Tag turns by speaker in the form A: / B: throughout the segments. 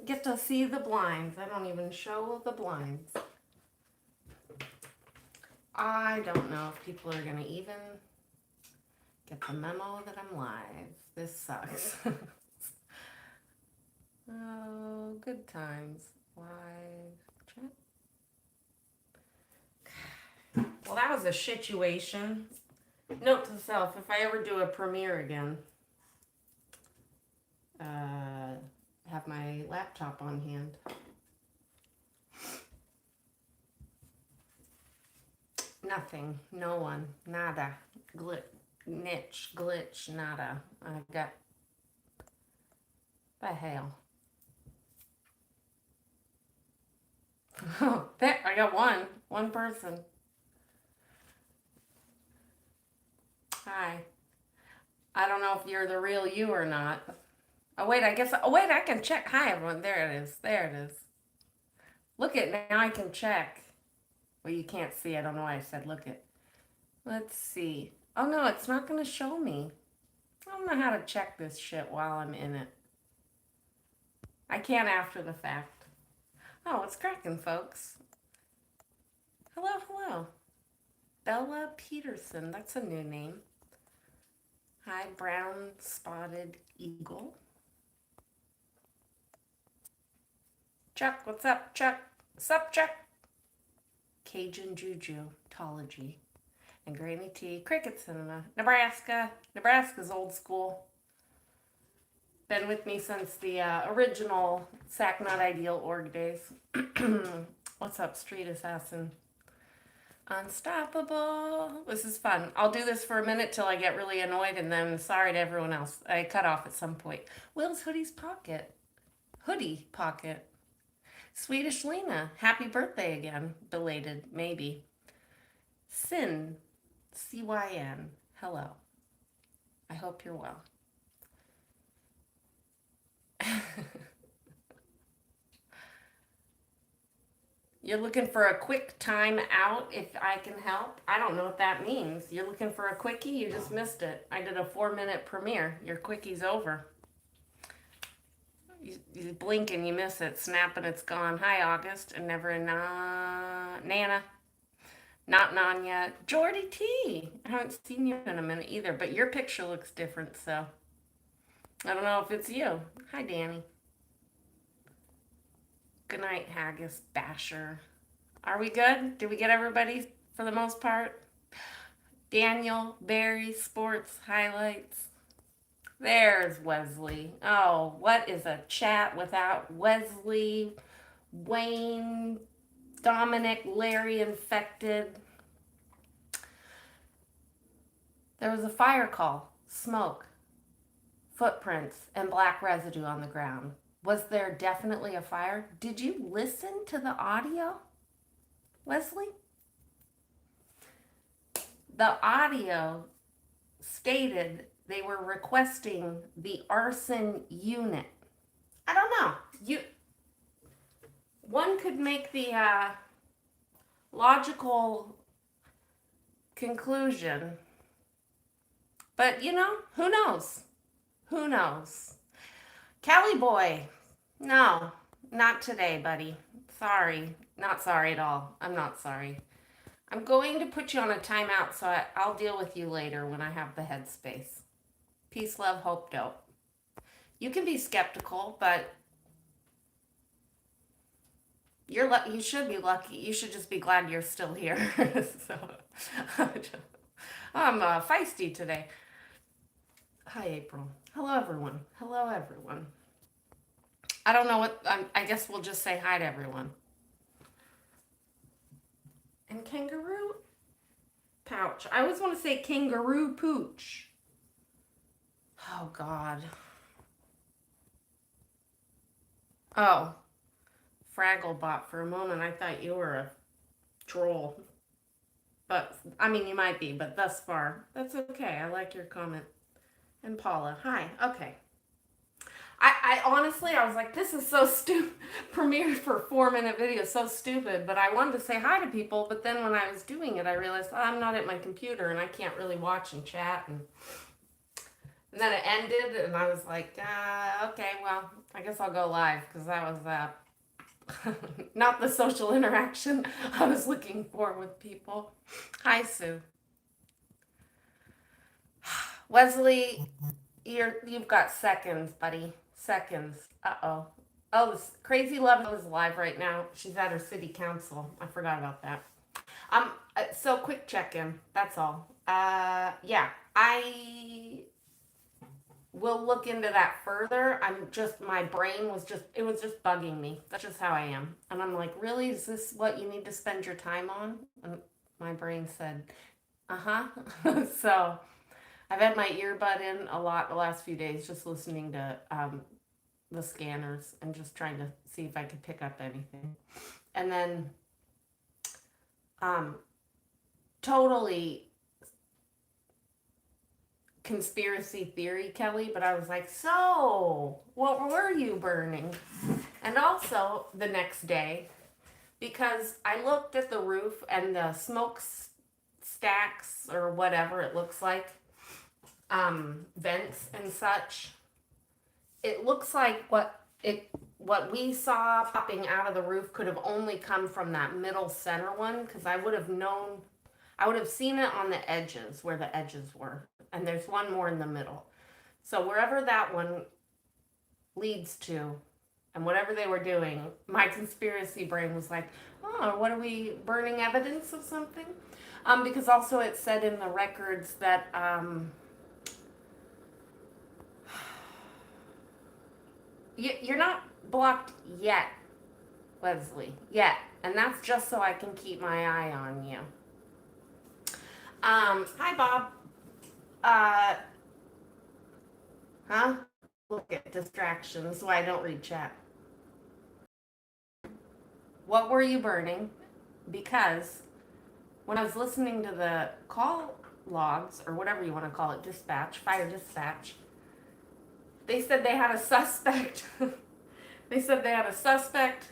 A: get to see the blinds. I don't even show the blinds. I don't know if people are going to even get the memo that I'm live. This sucks. Oh, good times. Live chat. Well, that was a situation. Note to self, if I ever do a premiere again, have my laptop on hand. Nothing, no one, nada, glitch, nada. I've got the hell. Oh, there, I got one person. Hi. I don't know if you're the real you or not. Oh, wait, I can check. Hi, everyone. There it is. There it is. Look it, now I can check. Well, you can't see. I don't know why I said look it. Let's see. Oh, no, it's not going to show me. I don't know how to check this shit while I'm in it. I can't after the fact. Oh, it's cracking, folks. Hello, hello. Bella Peterson. That's a new name. Hi, brown spotted eagle. Chuck, what's up, Chuck? What's up, Chuck? Cajun Juju-tology. And Granny T. Cricket Cinema. Nebraska. Nebraska's old school. Been with me since the original Sac Not Ideal org days. What's up, Street Assassin? Unstoppable. This is fun. I'll do this for a minute till I get really annoyed, and then sorry to everyone else. I cut off at some point. Will's hoodie pocket. Swedish Lena. Happy birthday again. Belated, maybe. Sin. CYN. Hello. I hope you're well. You're looking for a quick time out if I can help? I don't know what that means. You're looking for a quickie? You just missed it. I did a 4-minute premiere. Your quicky's over. You blink and you miss it. Snap and it's gone. Hi, August. And never Nana. Not Nanya. Jordy T. I haven't seen you in a minute either, but your picture looks different, so I don't know if it's you. Hi, Danny. Good night, Haggis Basher. Are we good? Did we get everybody for the most part? Daniel, Barry, Sports, Highlights. There's Wesley. Oh, what is a chat without Wesley, Wayne, Dominic, Larry infected? There was a fire call, smoke, footprints, and black residue on the ground. Was there definitely a fire? Did you listen to the audio, Wesley? The audio stated they were requesting the arson unit. I don't know. One could make the logical conclusion, but you know, who knows? Who knows? Cali boy, no, not today, buddy. Sorry, not sorry at all. I'm not sorry. I'm going to put you on a timeout, so I'll deal with you later when I have the headspace. Peace, love, hope, dope. You can be skeptical, but you should be lucky. You should just be glad you're still here. So, I'm feisty today. Hi, April. Hello, everyone. Hello, everyone. I don't know what, I guess we'll just say hi to everyone. And kangaroo pouch. I always want to say kangaroo pooch. Oh, God. Oh, Fragglebot. For a moment, I thought you were a troll. But, I mean, you might be, but thus far, that's okay. I like your comment. And Paula, hi. Okay. I honestly, I was like, this is so stupid. Premiered for a 4-minute video, so stupid. But I wanted to say hi to people. But then when I was doing it, I realized I'm not at my computer and I can't really watch and chat. And And then it ended, and I was like, okay, well, I guess I'll go live because that was not the social interaction I was looking for with people. Hi, Sue. Wesley, you've got seconds, buddy. Seconds. Uh-oh. Oh, this Crazy Love is live right now. She's at her city council. I forgot about that. So quick check-in. That's all. Yeah, I will look into that further. My brain was it was just bugging me. That's just how I am. And I'm like, really? Is this what you need to spend your time on? And my brain said, uh-huh. So I've had my earbud in a lot the last few days, just listening to the scanners and just trying to see if I could pick up anything. And then um, totally conspiracy theory, Kelly, but I was like, so what were you burning? And also the next day, because I looked at the roof and the smoke stacks or whatever it looks like, vents and such, it looks like what we saw popping out of the roof could have only come from that middle center one, because I would have seen it on the edges where the edges were, and there's one more in the middle. So wherever that one leads to, and whatever they were doing, my conspiracy brain was like, oh, what are we burning evidence of something? Because also it said in the records that you're not blocked yet, Leslie, yet. And that's just so I can keep my eye on you. Hi, Bob. Huh? Look at distractions so I don't read chat. What were you burning? Because when I was listening to the call logs, or whatever you want to call it, fire dispatch, they said they had a suspect. They said they had a suspect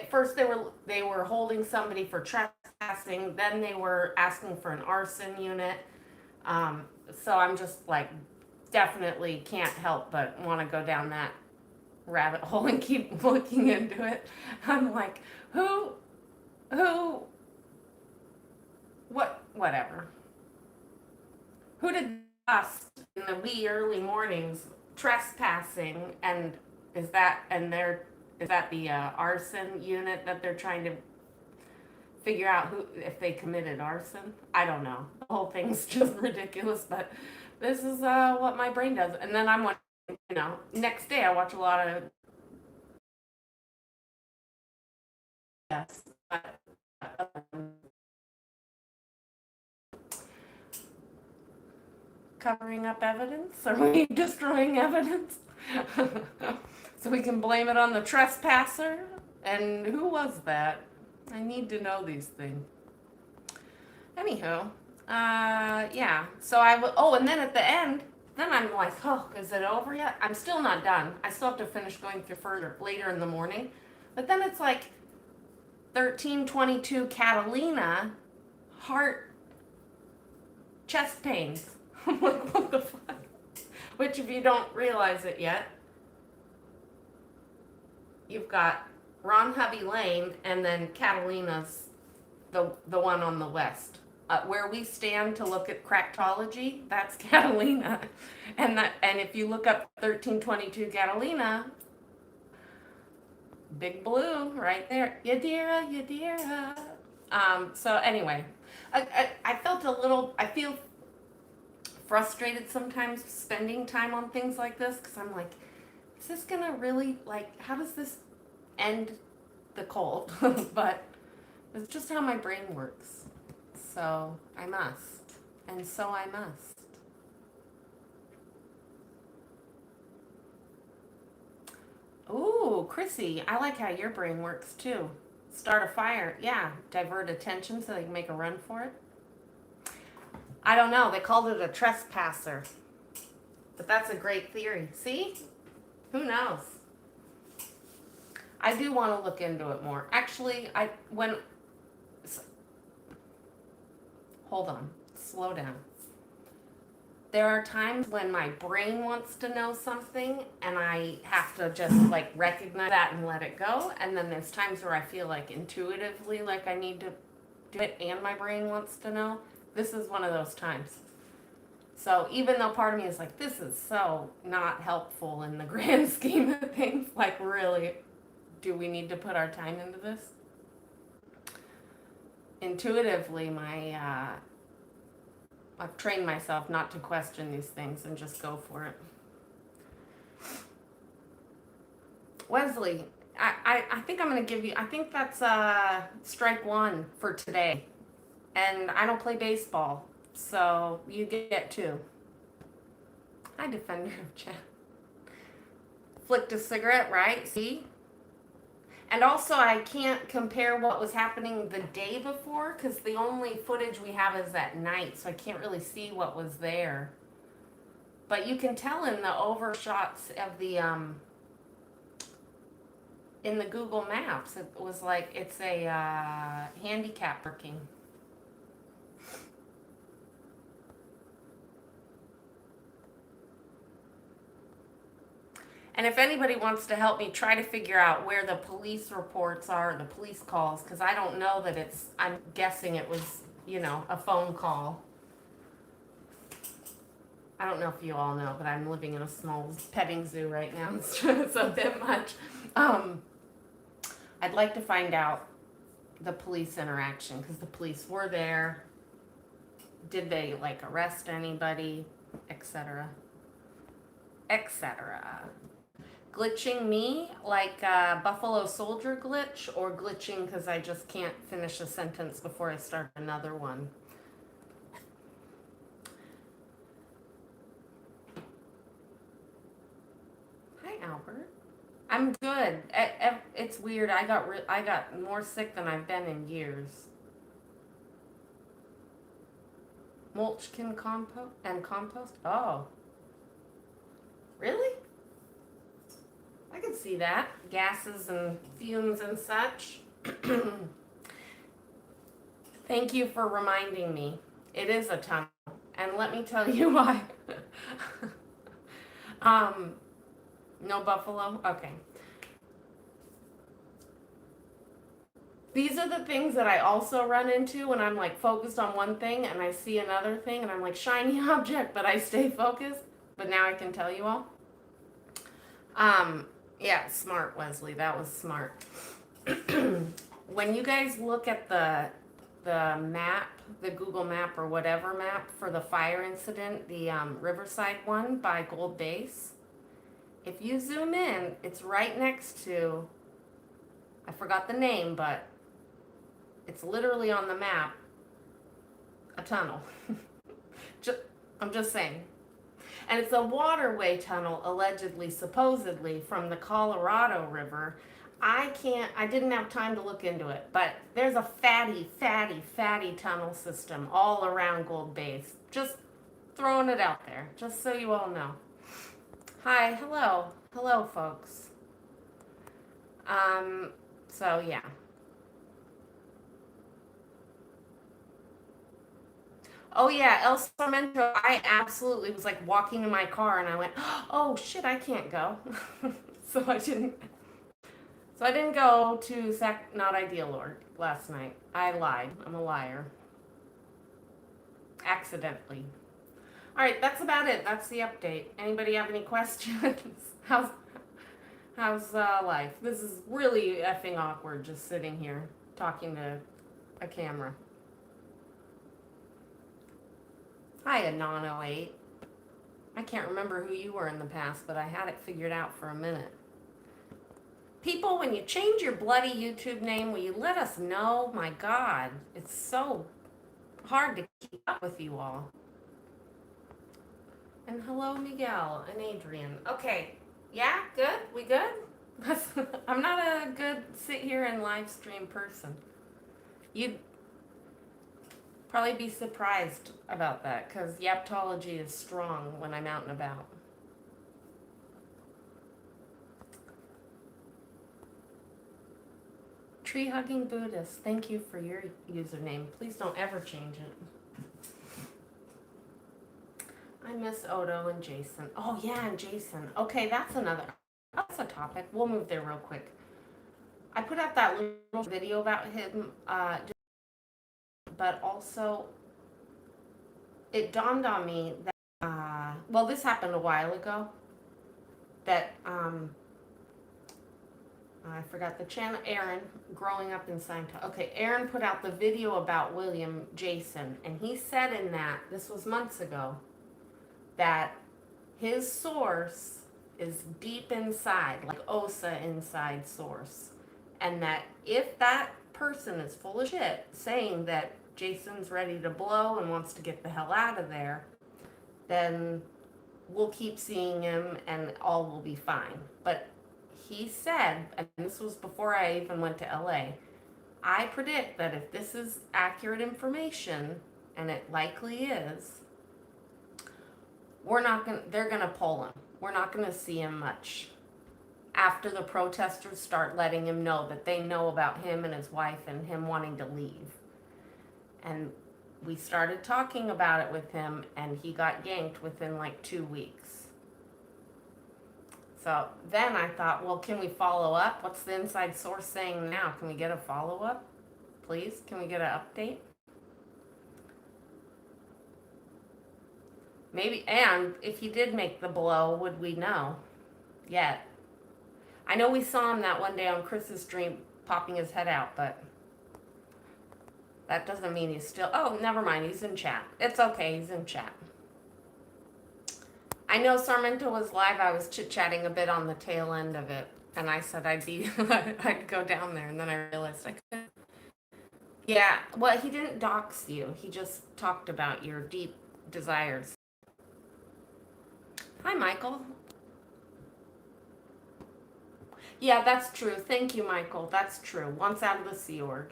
A: first they were holding somebody for trespassing, then they were asking for an arson unit. So I'm just like, definitely can't help but want to go down that rabbit hole and keep looking into it. I'm like, whatever. Who did us in the wee early mornings trespassing, and is that the arson unit that they're trying to figure out if they committed arson? I don't know. The whole thing's just ridiculous, but this is what my brain does. And then I'm watching, next day I watch a lot of yes. Covering up evidence? Are we destroying evidence? So we can blame it on the trespasser? And who was that? I need to know these things. Anywho, yeah. So and then at the end, then I'm like, oh, is it over yet? I'm still not done. I still have to finish going through further later in the morning. But then it's like 1322 Catalina, heart, chest pains. I'm like, what the fuck? Which, if you don't realize it yet, you've got Ron Hubby Lane, and then Catalina's the one on the west. Where we stand to look at Crackology, that's Catalina. And if you look up 1322 Catalina, Big Blue right there. Yadira. So anyway, I feel frustrated sometimes spending time on things like this, because I'm like, is this gonna really, how does this end the cold? But it's just how my brain works. So I must. And so I must. Ooh, Chrissy, I like how your brain works too. Start a fire. Yeah, divert attention so they can make a run for it. I don't know. They called it a trespasser. But that's a great theory. See? Who knows? I do want to look into it more. Actually, hold on. Slow down. there are times when my brain wants to know something and I have to just like recognize that and let it go. And then there's times where I feel like intuitively like I need to do it and my brain wants to know. This is one of those times. So even though part of me is like, this is so not helpful in the grand scheme of things, like really, do we need to put our time into this? Intuitively, I've trained myself not to question these things and just go for it. Wesley, I think I'm going to give you, I think that's strike one for today. And I don't play baseball, so you get two. Hi, Defender of Chat. Flicked a cigarette, right? See? And also, I can't compare what was happening the day before because the only footage we have is at night, so I can't really see what was there. But you can tell in the overshots of the in the Google Maps, it was like it's a handicap parking. And if anybody wants to help me try to figure out where the police reports are, the police calls, because I don't know that it's, I'm guessing it was, you know, a phone call. I don't know if you all know, but I'm living in a small petting zoo right now, so it's a bit much. I'd like to find out the police interaction, because the police were there. Did they, like, arrest anybody, etc., etc. Glitching me like Buffalo Soldier glitch, or glitching because I just can't finish a sentence before I start another one? Hi, Albert. I'm good. It's weird. I got more sick than I've been in years. Mulch can compost. Oh, really? I can see that. Gases and fumes and such. Thank you for reminding me. It is a tunnel. And let me tell you why. No buffalo? Okay. These are the things that I also run into when I'm like focused on one thing and I see another thing and I'm like, shiny object, but I stay focused. But now I can tell you all. Yeah, smart, Wesley. That was smart. When you guys look at the map, the Google map or whatever map for the fire incident, the Riverside one by Gold Base, if you zoom in, it's right next to, I forgot the name, but it's literally on the map, a tunnel. I'm just saying. And it's a waterway tunnel, allegedly, supposedly, from the Colorado River. I didn't have time to look into it, but there's a fatty tunnel system all around Gold Base. Just throwing it out there, just so you all know. Hi, hello, folks. So yeah. Oh yeah, El Sarmento, I absolutely was like walking in my car and I went, oh shit, I can't go. So I didn't go to Not Ideal Org last night. I lied. I'm a liar. Accidentally. All right, that's about it. That's the update. Anybody have any questions? How's life? This is really effing awkward just sitting here talking to a camera. Hi, Anon08. I can't remember who you were in the past, but I had it figured out for a minute. People, when you change your bloody YouTube name, will you let us know? My God, it's so hard to keep up with you all. And hello, Miguel and Adrian. Okay, yeah, good? We good? I'm not a good sit here and live stream person. You'd probably be surprised about that, because Yaptology is strong when I'm out and about. Tree Hugging Buddhist, thank you for your username. Please don't ever change it. I I miss Odo and Jason. Oh yeah, and Jason. Okay, that's a topic. We'll move there real quick. I put out that little video about him, but also it dawned on me that, well, this happened a while ago, that, I forgot the channel, Aaron, growing up in Scientology. Okay, Aaron put out the video about William Jason, and he said in that, this was months ago, that his source is deep inside, like OSA inside source. And that if that person is full of shit saying that Jason's ready to blow and wants to get the hell out of there, then we'll keep seeing him and all will be fine. But he said, and this was before I even went to LA, I predict that if this is accurate information, and it likely is, they're gonna pull him. We're not gonna see him much after the protesters start letting him know that they know about him and his wife and him wanting to leave. And we started talking about it with him, and he got yanked within like 2 weeks. So then I thought, well, can we follow up? What's the inside source saying now? Can we get a follow-up? Please, can we get an update? Maybe, and if he did make the blow, would we know yet? I know we saw him that one day on Chris's stream popping his head out, but that doesn't mean he's still, oh, never mind, he's in chat. It's okay, he's in chat. I know Sarmento was live, I was chit-chatting a bit on the tail end of it, and I said I'd go down there, and then I realized I couldn't. Yeah, well, he didn't dox you, he just talked about your deep desires. Hi, Michael. Yeah, that's true. Thank you, Michael. That's true. Once out of the seaorg.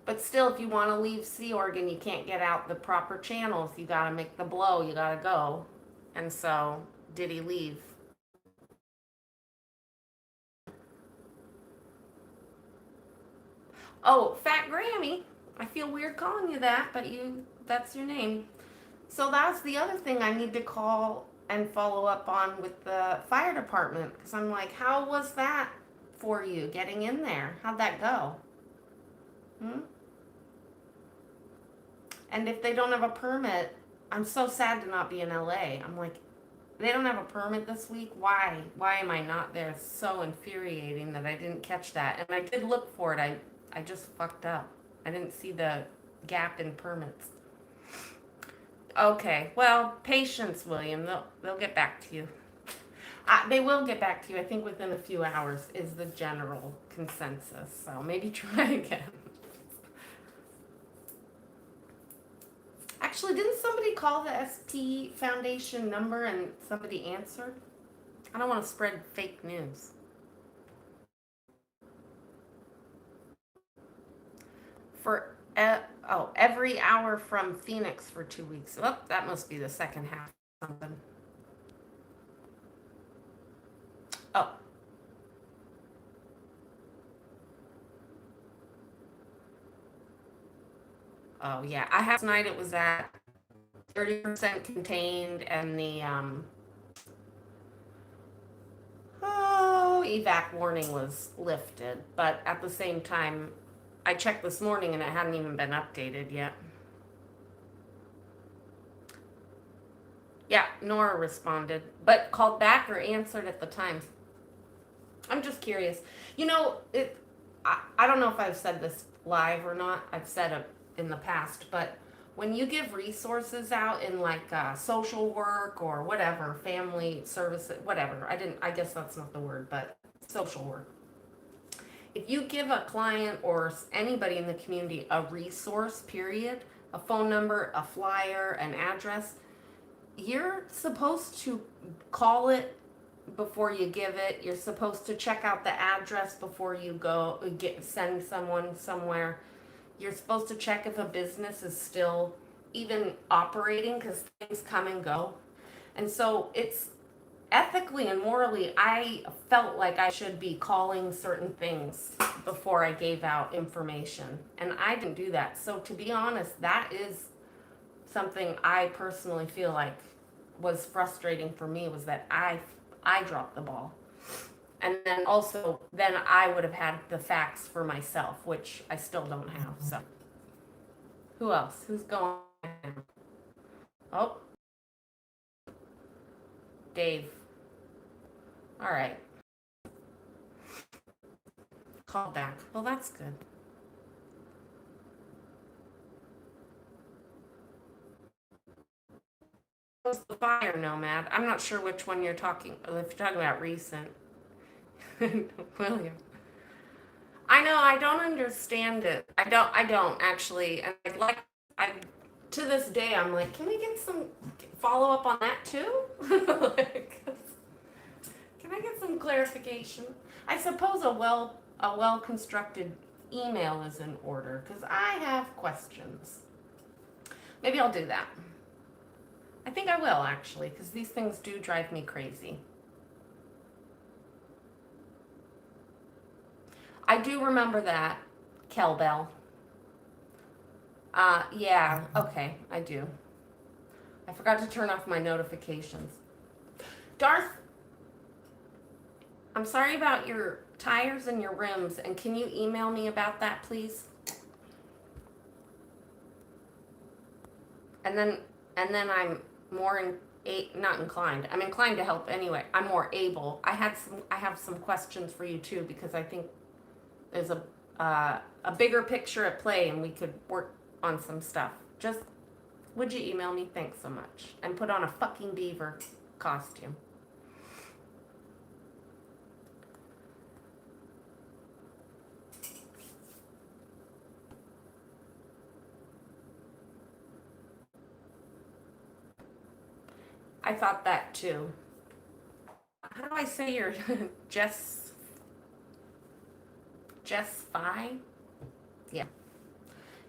A: But still, if you want to leave seaorg and you can't get out the proper channels, you got to make the blow. You got to go. And so, did he leave? Oh, Fat Grammy. I feel weird calling you that, but that's your name. So that's the other thing I need to call and follow up on with the fire department, because I'm like, how was that for you getting in there? How'd that go? And if they don't have a permit, I'm so sad to not be in LA. I'm like, they don't have a permit this week? Why am I not there? It's so infuriating that I didn't catch that. And I did look for it. I just fucked up. I didn't see the gap in permits. Okay, well, patience, William. They'll get back to you. They will get back to you. I think within a few hours is the general consensus. So maybe try again. Actually, didn't somebody call the SP Foundation number and somebody answered? I don't want to spread fake news. For every hour from Phoenix for 2 weeks. Oh, that must be the second half of something. Oh. Oh, yeah. Last night it was at 30% contained, and the evac warning was lifted. But at the same time, I checked this morning and it hadn't even been updated yet. Yeah, Nora responded, but called back or answered at the time. I'm just curious. You know, I don't know if I've said this live or not. I've said it in the past, but when you give resources out in like social work or whatever, family services, whatever, I guess that's not the word, but social work. If you give a client or anybody in the community a resource, period, a phone number, a flyer, an address, you're supposed to call it before you give it. You're supposed to check out the address before you go send someone somewhere. You're supposed to check if a business is still even operating, because things come and go. And so it's ethically and morally, I felt like I should be calling certain things before I gave out information. And I didn't do that. So to be honest, that is something I personally feel like was frustrating for me was that I dropped the ball. And then also, then I would have had the facts for myself, which I still don't have. So, who else? Who's going? Oh, Dave. All right. Call back. Well, that's good. Who's the fire nomad? I'm not sure which one you're talking. If you're talking about recent, William. I know. I don't understand it. I don't actually. And I like. I to this day, I'm like, can we get some follow up on that too? Like, can I get some clarification? I suppose a well constructed email is in order because I have questions. Maybe I'll do that. I think I will actually because these things do drive me crazy. I do remember that, Kelbell. Yeah, okay, I do. I forgot to turn off my notifications. Darth, I'm sorry about your tires and your rims, and can you email me about that, please? And then, I'm more not inclined. I'm inclined to help anyway. I'm more able. I have some questions for you too because I think there's a bigger picture at play, and we could work on some stuff. Just would you email me? Thanks so much. And put on a fucking beaver costume. I thought that too. How do I say your Jess Fi? Yeah.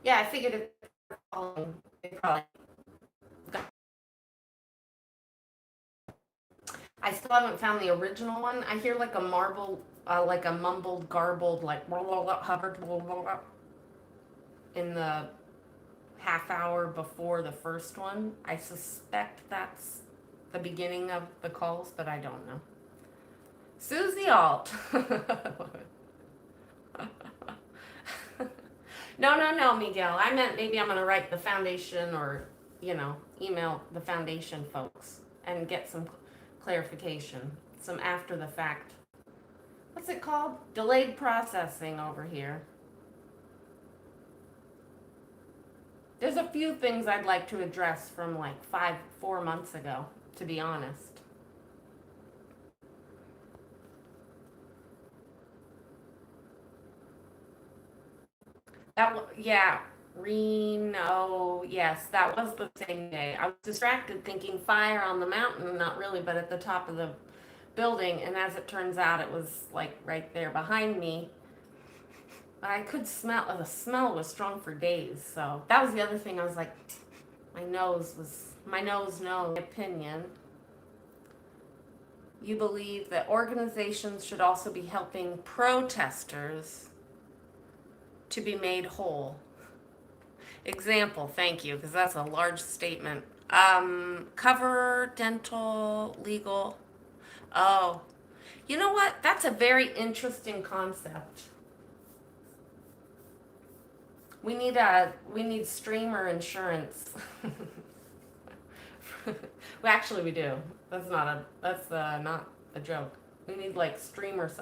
A: Yeah, I figured it probably. I still haven't found the original one. I hear like a like a mumbled, garbled, like blah, blah, blah, hovered blah, blah, blah, in the half hour before the first one. I suspect that's the beginning of the calls, but I don't know. Susie Alt. No, Miguel. I meant maybe I'm going to write the foundation or, email the foundation folks and get some clarification, some after the fact. What's it called? Delayed processing over here. There's a few things I'd like to address from like 4 months ago, to be honest. Yeah, Reno, yes, that was the same day. I was distracted thinking fire on the mountain, not really, but at the top of the building. And as it turns out, it was like right there behind me. But I could smell, the smell was strong for days. So that was the other thing. I was like, my nose, no opinion. You believe that organizations should also be helping protesters to be made whole. Example, thank you, because that's a large statement. Cover, dental, legal. Oh, you know what? That's a very interesting concept. We need streamer insurance. Well, actually, we do. That's not a joke. We need like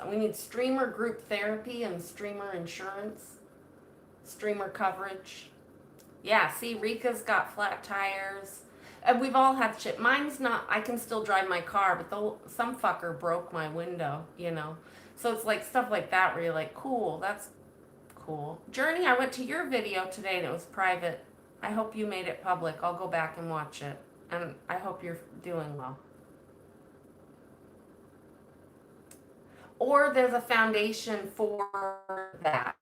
A: we need streamer group therapy and streamer insurance, streamer coverage. Yeah, see, Rika's got flat tires. And we've all had shit. Mine's not, I can still drive my car, but some fucker broke my window. So it's like stuff like that where you're like, cool, that's cool. Journey, I went to your video today and it was private. I hope you made it public. I'll go back and watch it. And I hope you're doing well. Or there's a foundation for that.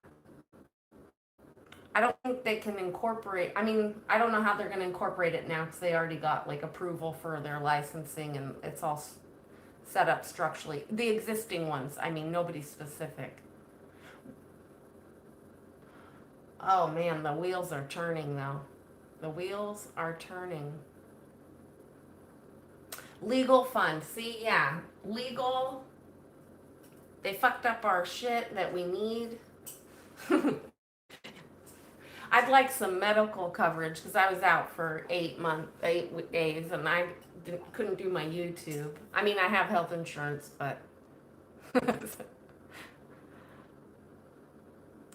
A: I don't think they can incorporate. I mean, I don't know how they're going to incorporate it now because they already got like approval for their licensing and it's all set up structurally. The existing ones, I mean, nobody's specific. Oh man, the wheels are turning though. The wheels are turning. Legal fund. See, yeah. Legal. They fucked up our shit that we need. I'd like some medical coverage because I was out for 8 months, 8 days, and I couldn't do my YouTube. I mean, I have health insurance, but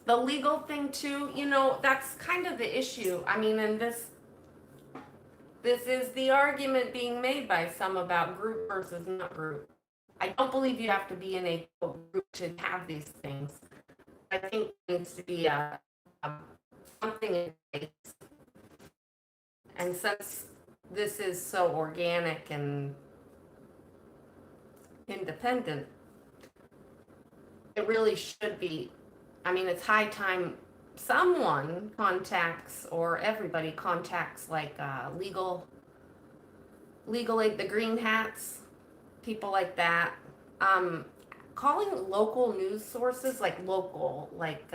A: the legal thing too, that's kind of the issue. I mean, and this is the argument being made by some about group versus not group. I don't believe you have to be in a group to have these things. I think there needs to be a something in place. And since this is so organic and independent, it really should be. I mean, it's high time someone contacts or everybody contacts like legal aid, the green hats, people like that. Um, Calling local news sources, like local, like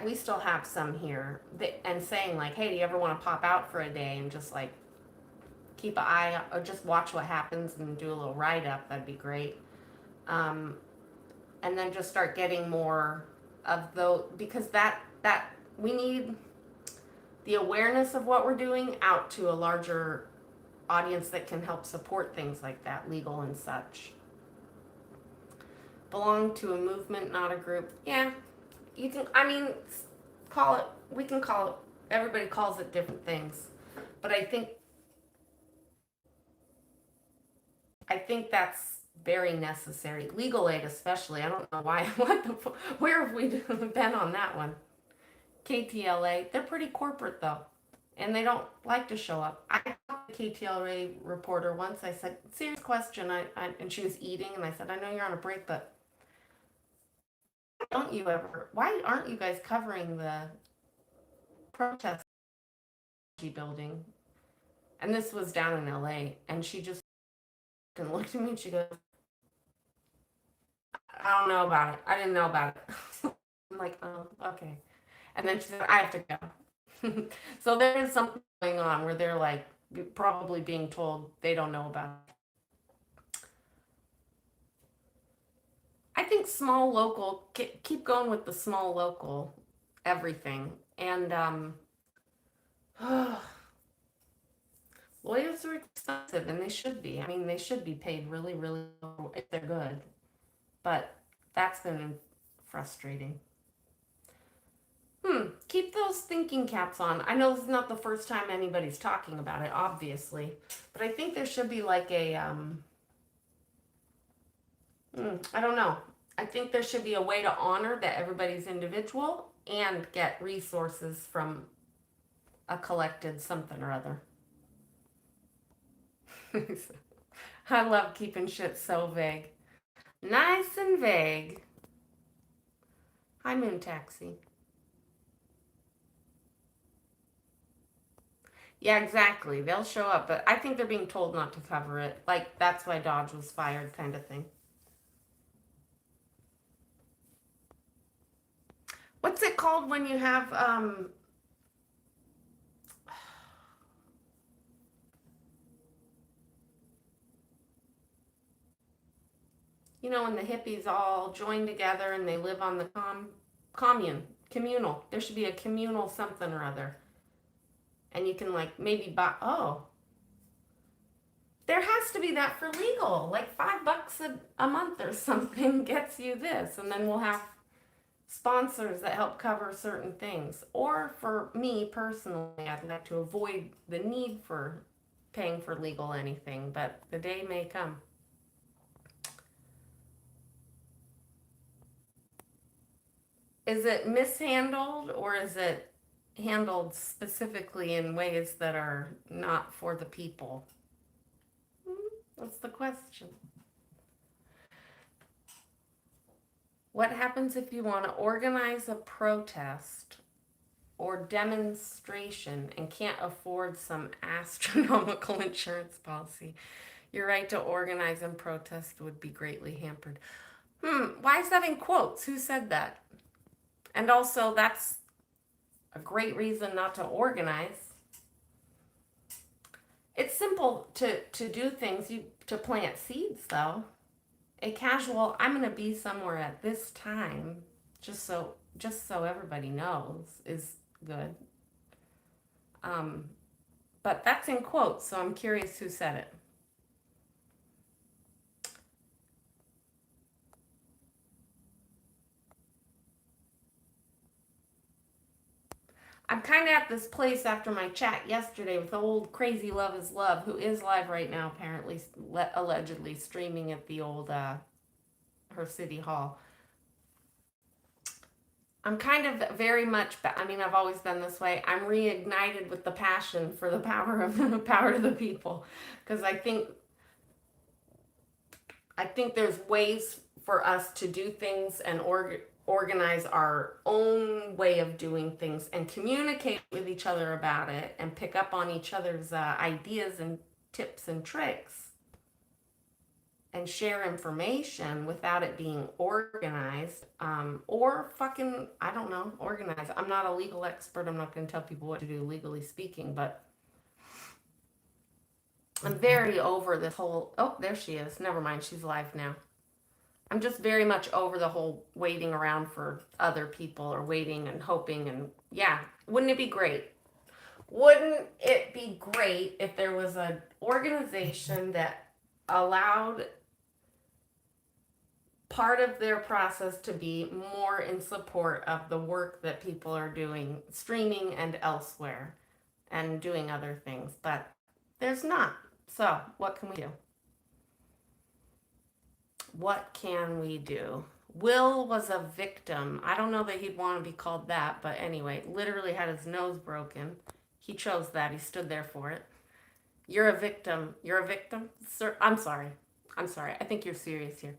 A: we still have some here, and saying like, hey, do you ever want to pop out for a day and just like keep an eye or just watch what happens and do a little write up? That'd be great. Um, and then just start getting more of those, because that we need the awareness of what we're doing out to a larger audience that can help support things like that, legal and such. Belong to a movement, not a group. Yeah, you can. I mean, call it. We can call it. Everybody calls it different things, but I think that's very necessary. Legal aid, especially. I don't know why. Where have we been on that one? KTLA. They're pretty corporate though, and they don't like to show up. I talked to the KTLA reporter once. I said, "Serious question." And she was eating, and I said, "I know you're on a break, but don't you ever? Why aren't you guys covering the protest building?" And this was down in LA, and she just looked at me and she goes, "I don't know about it. I didn't know about it." I'm like, "Oh, okay." And then she said, "I have to go." So there is something going on where they're like probably being told they don't know about it. I think small local, keep going with the small local everything. And lawyers are expensive, and they should be. I mean, they should be paid really, really low if they're good. But that's been frustrating. Keep those thinking caps on. I know this is not the first time anybody's talking about it, obviously, but I think there should be like I don't know. I think there should be a way to honor that everybody's individual and get resources from a collected something or other. I love keeping shit so vague. Nice and vague. Hi, Moon Taxi. Yeah, exactly. They'll show up, but I think they're being told not to cover it. Like, that's why Dodge was fired, kind of thing. What's it called when you have, when the hippies all join together and they live on the communal. There should be a communal something or other. And you can, like, maybe buy, oh, there has to be that for legal. Like $5 a month or something gets you this. And then we'll have sponsors that help cover certain things. Or for me personally, I'd like to avoid the need for paying for legal anything, but the day may come. Is it mishandled, or is it handled specifically in ways that are not for the people? That's the question. What happens if you want to organize a protest or demonstration and can't afford some astronomical insurance policy? Your right to organize and protest would be greatly hampered. Why is that in quotes? Who said that? And also, that's a great reason not to organize. It's simple to do things, you to plant seeds though. A casual, I'm going to be somewhere at this time, just so everybody knows, is good. Um, but that's in quotes, so I'm curious who said it. I'm kind of at this place after my chat yesterday with old crazy Love is Love, who is live right now, apparently, allegedly streaming at the old her city hall. I'm kind of very much. I mean, I've always been this way. I'm reignited with the passion for the power of the power to the people, because I think there's ways for us to do things and organize our own way of doing things and communicate with each other about it and pick up on each other's ideas and tips and tricks and share information without it being organized, or fucking, I don't know, organized. I'm not a legal expert. I'm not going to tell people what to do legally speaking, but I'm very over this whole. Oh, there she is. Never mind. She's live now. I'm just very much over the whole waiting around for other people or waiting and hoping. And yeah, wouldn't it be great? Wouldn't it be great if there was an organization that allowed part of their process to be more in support of the work that people are doing, streaming and elsewhere, and doing other things? But there's not. So, what can we do? What can we do? Will was a victim. I don't know that he'd want to be called that, but anyway, literally had his nose broken. He chose that. He stood there for it. You're a victim. You're a victim? Sir, I'm sorry. I'm sorry. I think you're serious here.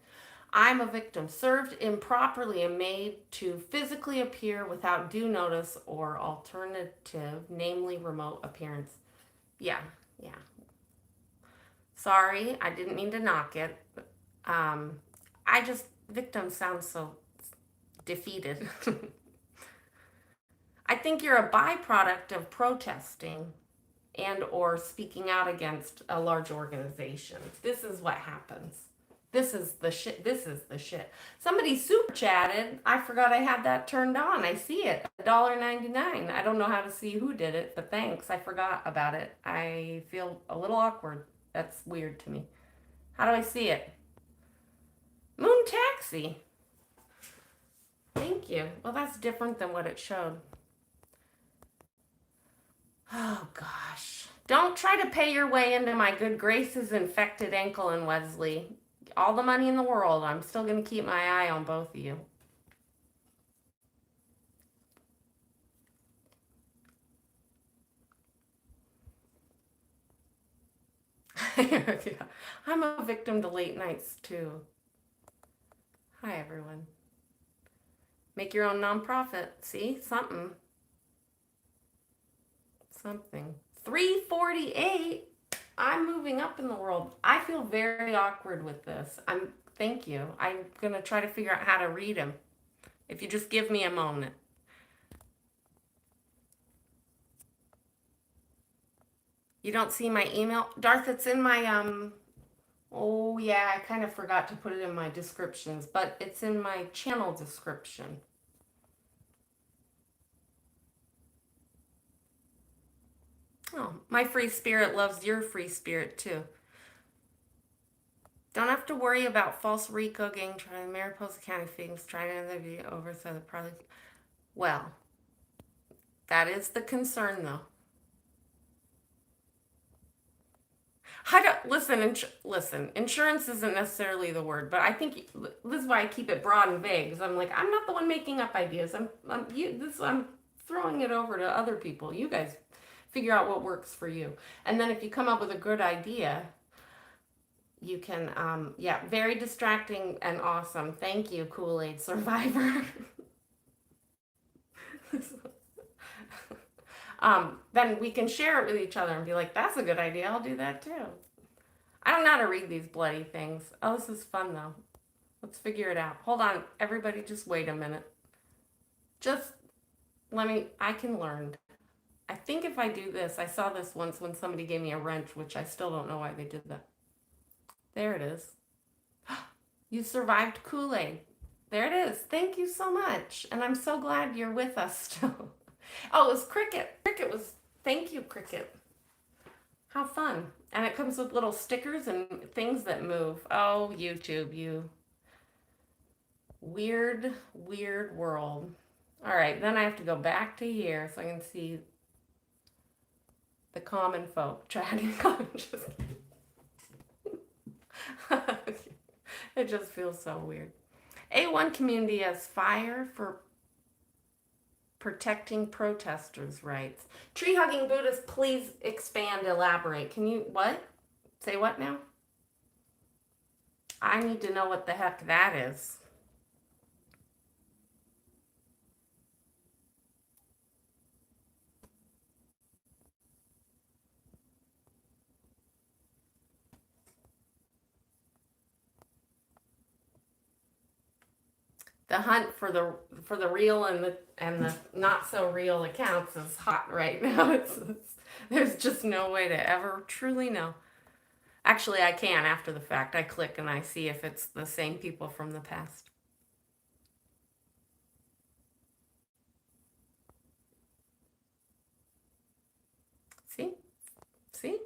A: I'm a victim, served improperly and made to physically appear without due notice or alternative, namely remote appearance. Yeah, yeah. Sorry, I didn't mean to knock it. Um, I just, victim sounds so defeated. I think you're a byproduct of protesting and or speaking out against a large organization. This is what happens. This is the shit. This is the shit. Somebody super chatted. I forgot I had that turned on. I see it. $1.99. I don't know how to see who did it, but thanks. I forgot about it. I feel a little awkward. That's weird to me. How do I see it? Moon Taxi. Thank you. Well, that's different than what it showed. Oh, gosh. Don't try to pay your way into my good graces, infected ankle and Wesley. All the money in the world. I'm still going to keep my eye on both of you. Yeah. I'm a victim to late nights too. Hi, everyone. Make your own nonprofit. See? Something. Something. 348. I'm moving up in the world. I feel very awkward with this. Thank you. I'm going to try to figure out how to read them. If you just give me a moment. You don't see my email? Darth, it's in my oh yeah, I kind of forgot to put it in my descriptions, but it's in my channel description. Oh, my free spirit loves your free spirit too. Don't have to worry about false RICO gang trying Mariposa County things trying to be oversight the project. Well, that is the concern though. I don't listen. Listen, insurance isn't necessarily the word, but I think this is why I keep it broad and vague. Because I'm like, I'm not the one making up ideas. I'm throwing it over to other people. You guys figure out what works for you, and then if you come up with a good idea, you can. Yeah, very distracting and awesome. Thank you, Kool-Aid Survivor. Then we can share it with each other and be like, that's a good idea. I'll do that too. I don't know how to read these bloody things. Oh, this is fun though. Let's figure it out. Hold on, everybody, just wait a minute. Just let me, I can learn. I think if I do this, I saw this once when somebody gave me a wrench, which I still don't know why they did that. There it is. You survived Kool-Aid. There it is. Thank you so much. And I'm so glad you're with us still. Oh, it was Cricket. Cricket was, thank you, Cricket. How fun. And it comes with little stickers and things that move. Oh, YouTube, you weird, weird world. All right, then I have to go back to here so I can see the common folk chatting. It just feels so weird. A1 community has fire for protecting protesters' rights. Tree hugging Buddhists, please expand, elaborate. Can you, what? Say what now? I need to know what the heck that is. The hunt for the real and the not so real accounts is hot right now. There's just no way to ever truly know. Actually, I can after the fact. I click and I see if it's the same people from the past. See? See?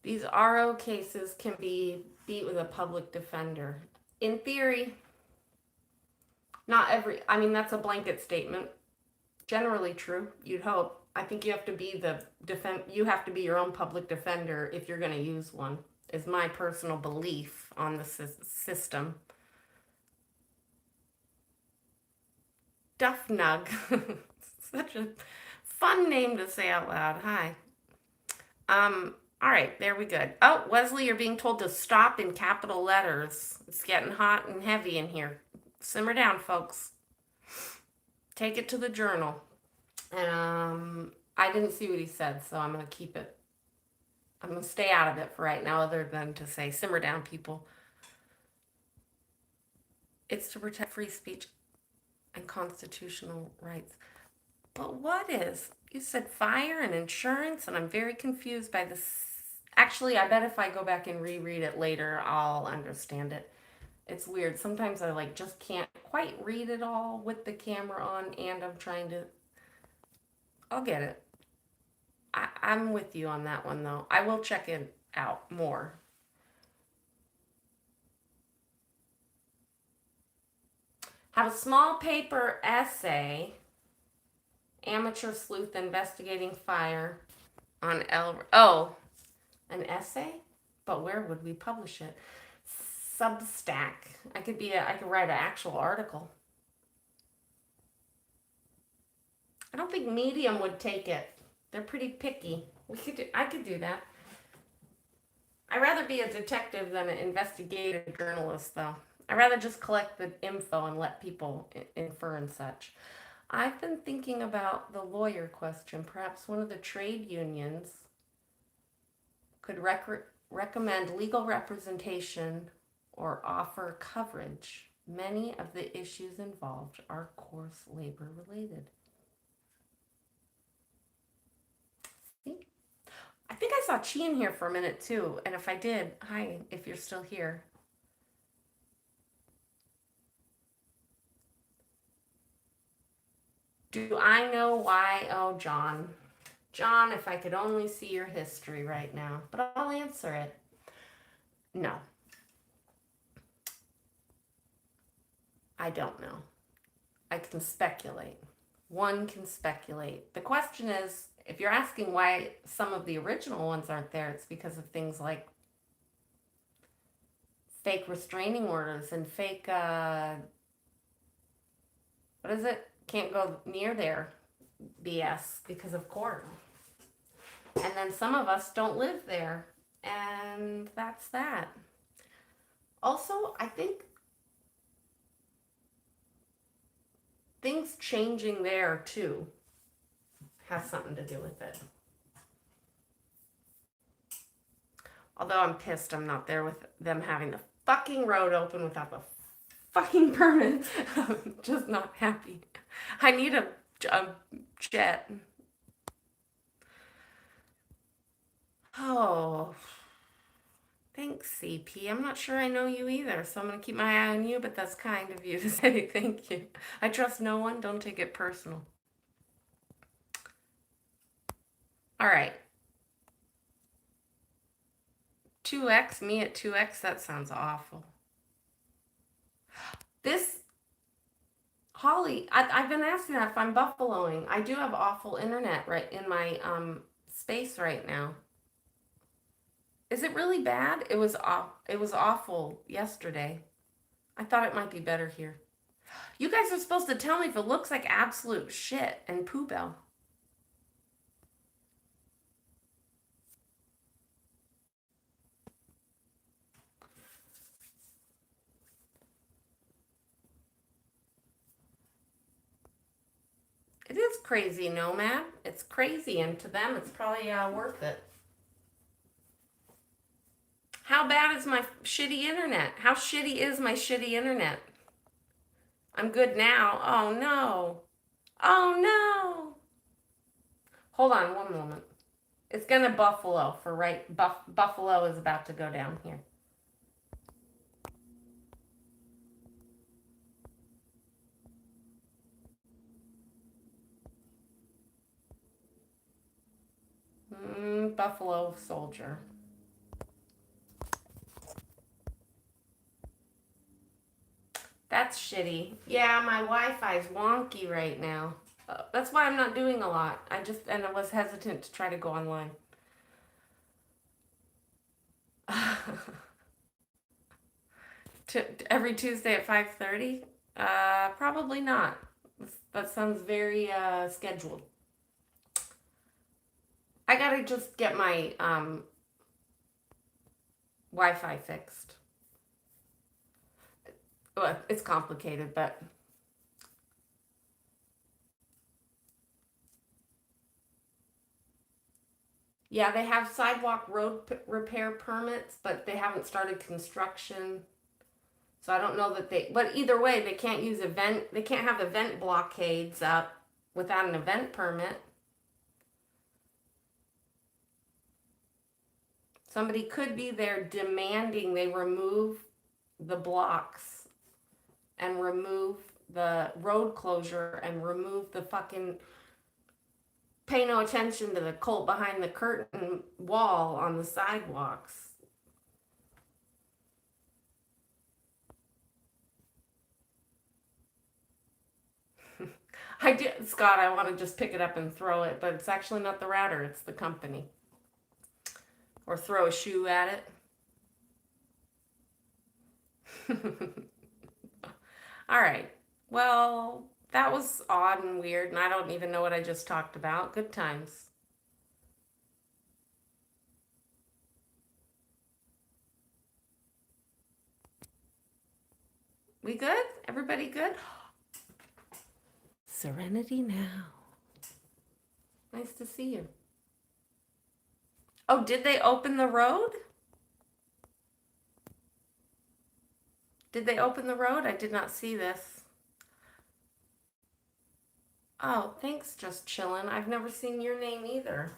A: These RO cases can be beat with a public defender. In theory, not every, I mean, that's a blanket statement. Generally true, you'd hope. I think you have to be you have to be your own public defender if you're going to use one, is my personal belief on the system. Duff Nug. Such a fun name to say out loud. Hi. All right, there we go. Oh, Wesley, you're being told to stop in capital letters. It's getting hot and heavy in here. Simmer down, folks. Take it to the journal. And I didn't see what he said, so I'm going to keep it. I'm going to stay out of it for right now, other than to say, simmer down, people. It's to protect free speech and constitutional rights. But what is? You said fire and insurance, and I'm very confused by this. Actually, I bet if I go back and reread it later, I'll understand it. It's weird. Sometimes I just can't quite read it all with the camera on, and I'm trying to. I'll get it. I'm with you on that one, though. I will check it out more. Have a small paper essay, amateur sleuth investigating fire on an essay? But where would we publish it? Substack. I could write an actual article. I don't think Medium would take it. They're pretty picky. I could do that. I'd rather be a detective than an investigative journalist, though. I'd rather just collect the info and let people infer and such. I've been thinking about the lawyer question. Perhaps one of the trade unions could recommend legal representation or offer coverage. Many of the issues involved are coarse labor related. See? I think I saw Chi in here for a minute too, and if I did, hi, if you're still here. Do I know why? Oh, John. John, if I could only see your history right now, but I'll answer it. No. I don't know. I can speculate. One can speculate. The question is, if you're asking why some of the original ones aren't there, it's because of things like fake restraining orders and fake, what is it? Can't go near there BS because of court. And then some of us don't live there. And that's that. Also, I think things changing there too has something to do with it. Although I'm pissed I'm not there with them having the fucking road open without the fucking permit. I'm just not happy. I need a jet. Oh, thanks, CP. I'm not sure I know you either, so I'm going to keep my eye on you, but that's kind of you to say thank you. I trust no one. Don't take it personal. All right. 2x, me at 2x, that sounds awful. This, Holly, I've been asking that if I'm buffaloing. I do have awful internet right in my space right now. Is it really bad? It was awful yesterday. I thought it might be better here. You guys are supposed to tell me if it looks like absolute shit and poopel. It is crazy, Nomad. It's crazy, and to them, it's probably worth it. How bad is my shitty internet? How shitty is my shitty internet? I'm good now. Oh no. Oh no. Hold on one moment. It's gonna buffalo for right. Buffalo is about to go down here. Buffalo soldier. That's shitty. Yeah, my Wi-Fi is wonky right now. That's why I'm not doing a lot. I was hesitant to try to go online. Every Tuesday at 5:30? Probably not. That sounds very scheduled. I gotta just get my Wi-Fi fixed. Well, it's complicated, but yeah, they have sidewalk road repair permits, but they haven't started construction. So I don't know that but either way, they can't they can't have event blockades up without an event permit. Somebody could be there demanding they remove the blocks and remove the road closure and remove the fucking pay no attention to the cult behind the curtain wall on the sidewalks. I did, Scott, I want to just pick it up and throw it, but it's actually not the router, it's the company. Or throw a shoe at it. All right. Well, that was odd and weird, and I don't even know what I just talked about. Good times. We good? Everybody good? Serenity now. Nice to see you. Oh, did they open the road? Did they open the road? I did not see this. Oh, thanks, just chillin'. I've never seen your name either.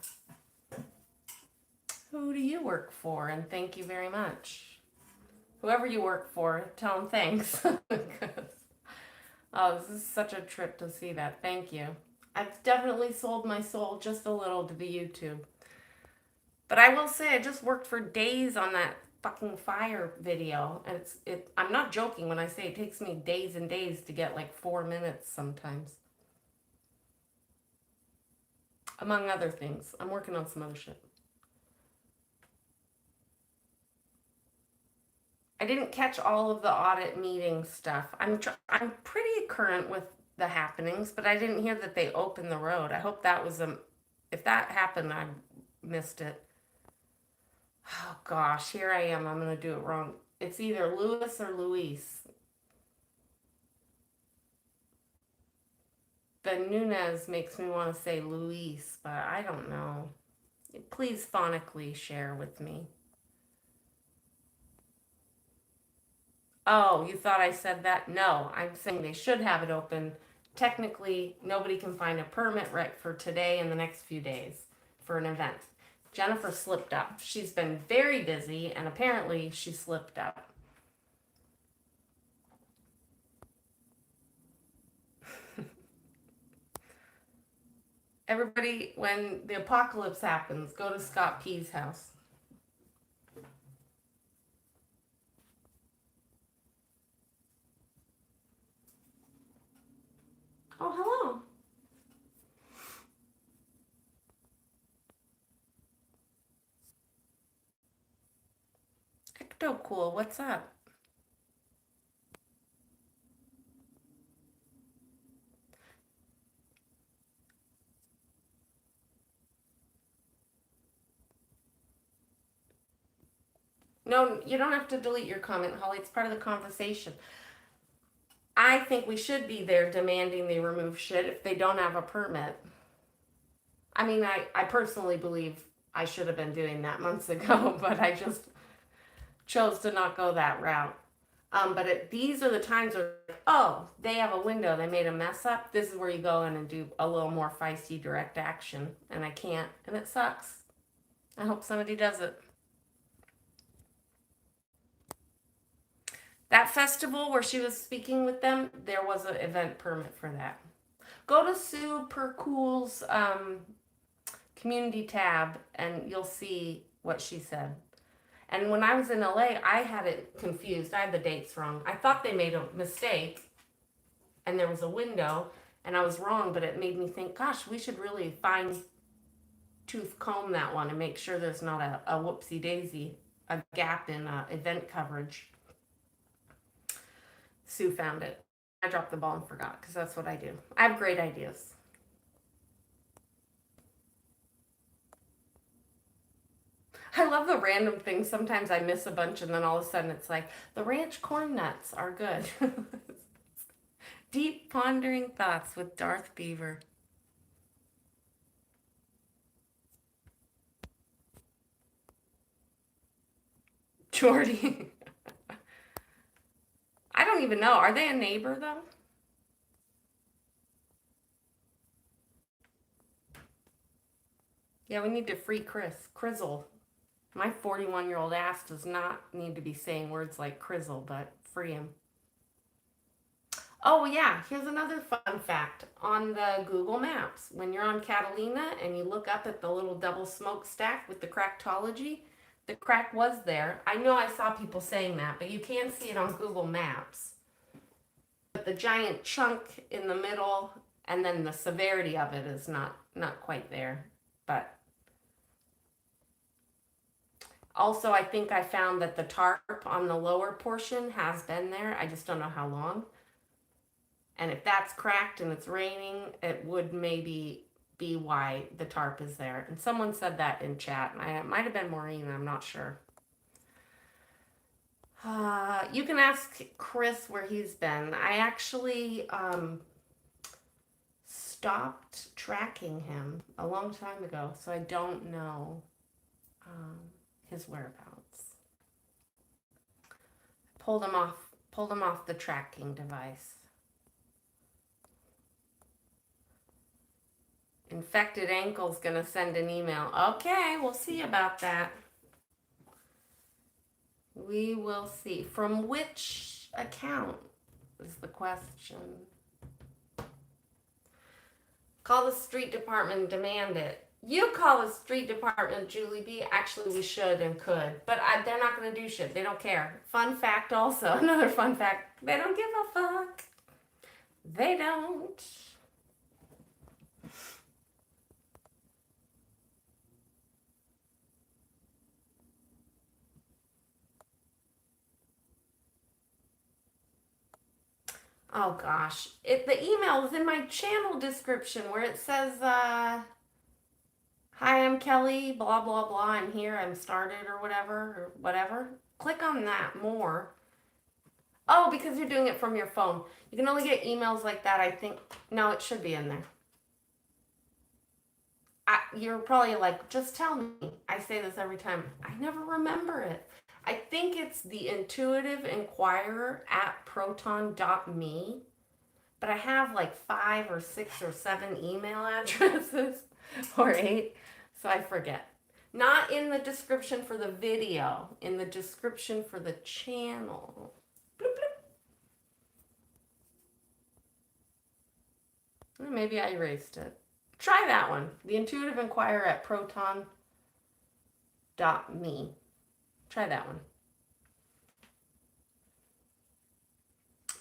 A: Who do you work for? And thank you very much. Whoever you work for, tell them thanks. Oh, this is such a trip to see that. Thank you. I've definitely sold my soul just a little to the YouTube. But I will say I just worked for days on that fucking fire video. And I'm not joking when I say it takes me days and days to get like 4 minutes sometimes. Among other things. I'm working on some other shit. I didn't catch all of the audit meeting stuff. I'm pretty current with the happenings, but I didn't hear that they opened the road. I hope that was if that happened, I missed it. Oh gosh, here I am. I'm gonna do it wrong. It's either Louis or Luis. The Nunez makes me want to say Luis, but I don't know. Please phonically share with me. Oh, you thought I said that? No, I'm saying they should have it open. Technically, nobody can find a permit right for today and the next few days for an event. Jennifer slipped up. She's been very busy, and apparently she slipped up. Everybody, when the apocalypse happens, go to Scott P's house. Oh, hello. Ecto cool. What's up? No, you don't have to delete your comment, Holly. It's part of the conversation. I think we should be there demanding they remove shit if they don't have a permit. I mean, I personally believe I should have been doing that months ago, but I just chose to not go that route. These are the times where, oh, they have a window, they made a mess up. This is where you go in and do a little more feisty direct action, and I can't, and it sucks. I hope somebody does it. That festival where she was speaking with them, there was an event permit for that. Go to Super Cool's community tab and you'll see what she said. And when I was in LA, I had it confused. I had the dates wrong. I thought they made a mistake and there was a window and I was wrong, but it made me think, gosh, we should really fine tooth comb that one and make sure there's not a whoopsie daisy, a gap in event coverage. Sue found it. I dropped the ball and forgot because that's what I do. I have great ideas. I love the random things. Sometimes I miss a bunch and then all of a sudden it's like, the ranch corn nuts are good. Deep pondering thoughts with Darth Beaver. Jordy. I don't even know. Are they a neighbor though? Yeah, we need to free Chris. Crizzle. My 41-year-old ass does not need to be saying words like crizzle, but free him. Oh, yeah, here's another fun fact. On the Google Maps, when you're on Catalina and you look up at the little double smokestack with the crackology, the crack was there. I know I saw people saying that, but you can see it on Google Maps. But the giant chunk in the middle and then the severity of it is not quite there. But also, I think I found that the tarp on the lower portion has been there. I just don't know how long. And if that's cracked and it's raining, it would maybe be why the tarp is there. And someone said that in chat. It might have been Maureen, I'm not sure. You can ask Chris where he's been. I actually stopped tracking him a long time ago, so I don't know his whereabouts. Pulled him off the tracking device. Infected Ankle's gonna send an email. Okay, we'll see about that. We will see. From which account is the question? Call the street department and demand it. You call the street department, Julie B. Actually, we should and could, but they're not going to do shit. They don't care. Fun fact also. Another fun fact. They don't give a fuck. They don't. Oh gosh. The email is in my channel description where it says, hi, I'm Kelly, blah, blah, blah. I'm here. I'm started or whatever. Click on that more. Oh, because you're doing it from your phone. You can only get emails like that, I think. No, it should be in there. You're probably like, just tell me. I say this every time. I never remember it. I think it's the Intuitive Inquirer at proton.me, but I have like 5 or 6 or 7 email addresses or 8, so I forget. Not in the description for the video, in the description for the channel. Bloop, bloop. Maybe I erased it. Try that one. The Intuitive Inquirer at proton.me. Try that one.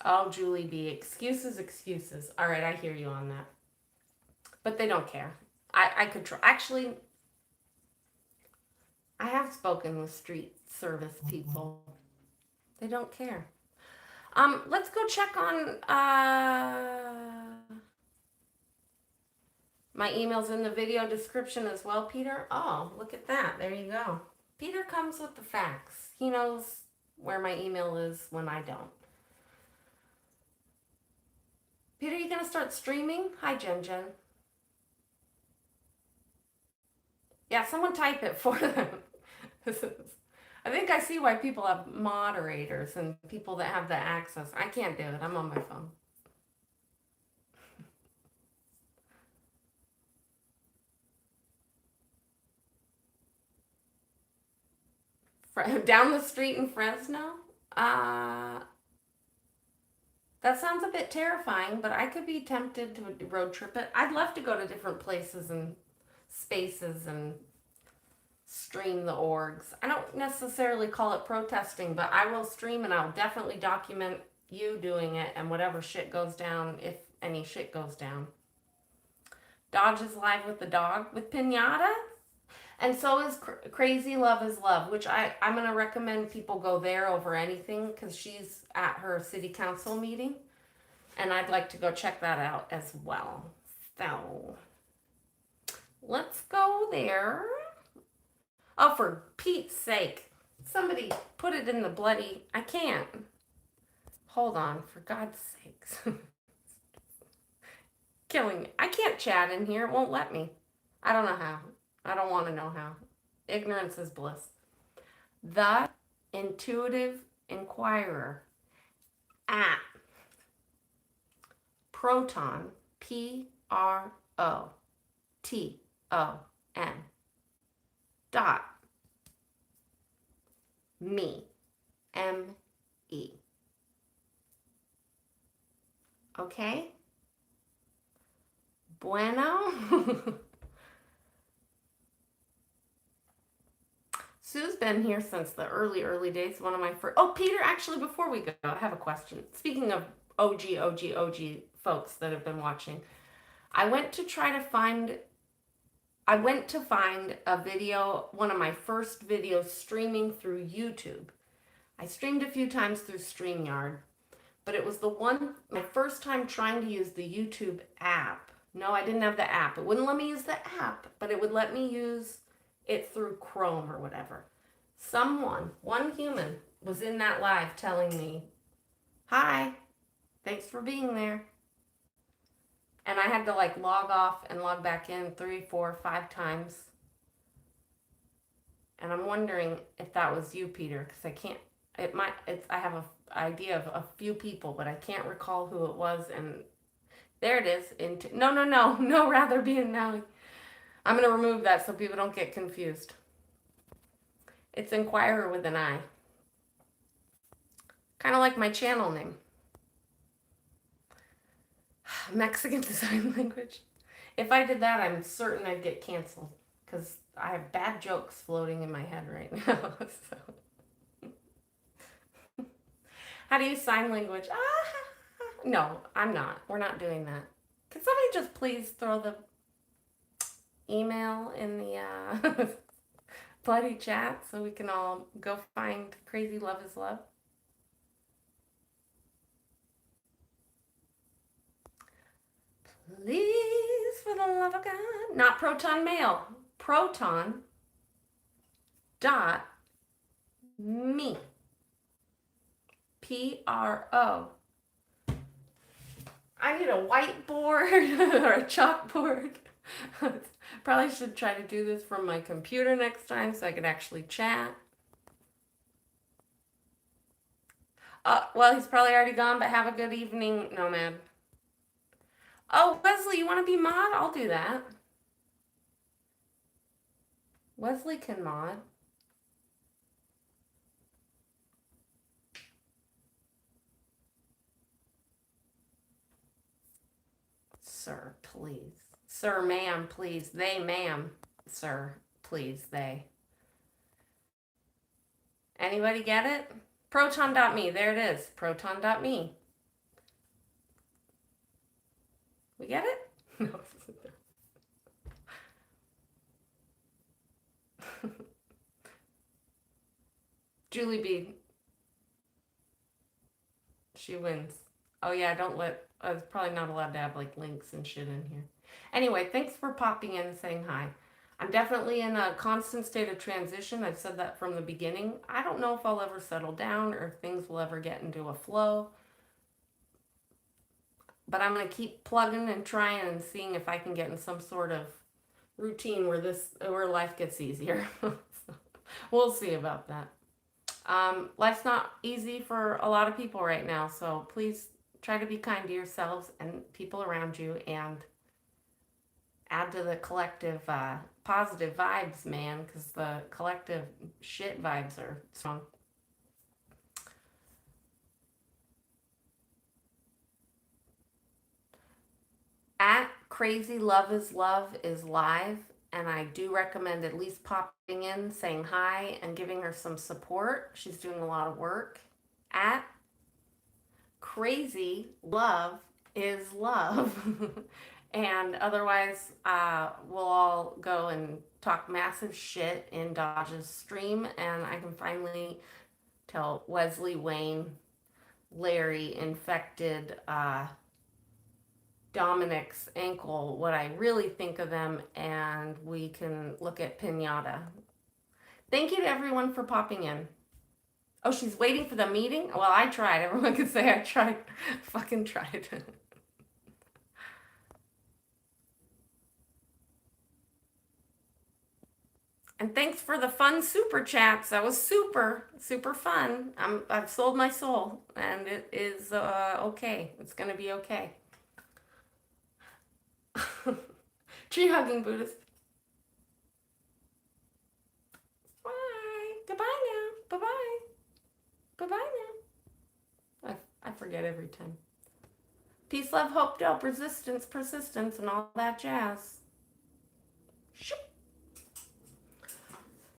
A: Oh, Julie B. Excuses, excuses. All right, I hear you on that. But they don't care. I could try. Actually, I have spoken with street service people. They don't care. Let's go check on my email's in the video description as well, Peter. Oh, look at that. There you go. Peter comes with the facts. He knows where my email is when I don't. Peter, you gonna start streaming? Hi, Jen. Yeah, someone type it for them. I think I see why people have moderators and people that have the access. I can't do it. I'm on my phone. Down the street in Fresno? That sounds a bit terrifying, but I could be tempted to road trip it. I'd love to go to different places and spaces and stream the orgs. I don't necessarily call it protesting, but I will stream and I'll definitely document you doing it and whatever shit goes down, if any shit goes down. Dodge is live with the dog with Pinata. And so is Crazy Love is Love, which I'm going to recommend people go there over anything because she's at her city council meeting. And I'd like to go check that out as well. So let's go there. Oh, for Pete's sake. Somebody put it in the bloody... I can't. Hold on, for God's sakes. Killing me. I can't chat in here. It won't let me. I don't know how. I don't want to know how. Ignorance is bliss. The Intuitive Inquirer at proton, PROTON dot me, M-E. Okay? Bueno? Sue's been here since the early days. One of my first... Oh, Peter, actually, before we go, I have a question. Speaking of OG folks that have been watching, I went to find a video, one of my first videos streaming through YouTube. I streamed a few times through StreamYard, but it was my first time trying to use the YouTube app. No, I didn't have the app. It wouldn't let me use the app, but it would let me use it through Chrome or whatever. One human was in that live telling me, hi, thanks for being there. And I had to like log off and log back in 3, 4, 5 times. And I'm wondering if that was you, Peter, because I have an idea of a few people, but I can't recall who it was. And there it is. No, rather be in Nelly. I'm going to remove that so people don't get confused. It's Inquirer with an I. Kind of like my channel name. Mexican Sign Language. If I did that, I'm certain I'd get canceled because I have bad jokes floating in my head right now. So. How do you sign language? No, I'm not. We're not doing that. Can somebody just please throw the email in the bloody chat so we can all go find Crazy Love is Love? Please, for the love of God. Not Proton Mail. Proton dot me. P-R-O. I need a whiteboard or a chalkboard. Probably should try to do this from my computer next time so I can actually chat. Well, he's probably already gone, but have a good evening, Nomad. Oh, Wesley, you want to be mod? I'll do that. Wesley can mod. Sir, please. Sir, ma'am, please. They, ma'am. Sir, please. They. Anybody get it? Proton.me. There it is. Proton.me. We get it? No. Julie B. She wins. Oh yeah, don't let. I was probably not allowed to have like links and shit in here. Anyway, thanks for popping in and saying hi. I'm definitely in a constant state of transition. I've said that from the beginning. I don't know if I'll ever settle down or if things will ever get into a flow. But I'm going to keep plugging and trying and seeing if I can get in some sort of routine where life gets easier. We'll see about that. Life's not easy for a lot of people right now, so please try to be kind to yourselves and people around you and add to the collective positive vibes, man, because the collective shit vibes are strong. At Crazy Love is live, and I do recommend at least popping in, saying hi, and giving her some support. She's doing a lot of work. At Crazy Love is Love. And otherwise, we'll all go and talk massive shit in Dodge's stream, and I can finally tell Wesley, Wayne, Larry, infected, Dominic's ankle what I really think of them, and we can look at Pinata. Thank you to everyone for popping in. Oh, she's waiting for the meeting? Well, I tried. Everyone can say I tried. Fucking tried. And thanks for the fun super chats. That was super, super fun. I've sold my soul, and it is okay. It's gonna be okay. Tree hugging Buddhist. Bye. Goodbye now. Bye bye. Bye bye now. I forget every time. Peace, love, hope, dope, resistance, persistence, and all that jazz. Shoop.